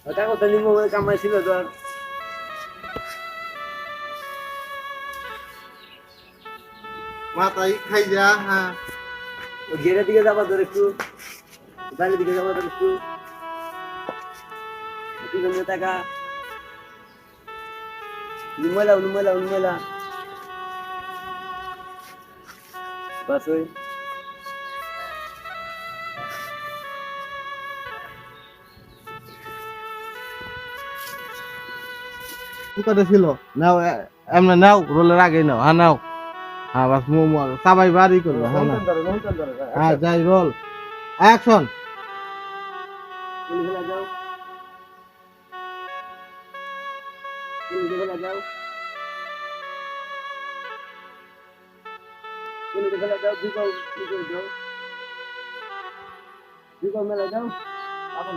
ওটা কথা নিমো কামাই ছিল তোর মাথায় খাই যা হ্যাঁ ওই গেটের দিকে যাবা তোর একটু বাইরের দিকে যাবা তোর একটু পিছনে টাকা উন্ময়লা বাস ওই কোথাটা ছিল নাও এমনি নাও রোলের আগে নাও হ্যাঁ নাও হ্যাঁ বাস সবাই বাড়ি করবে হ্যাঁ না রোহন ধরো হ্যাঁ যাই রোল অ্যাকশন পুলিশ যাও পুলিশ যাও পুলিশ যাও বিকল মেলা যাও আপন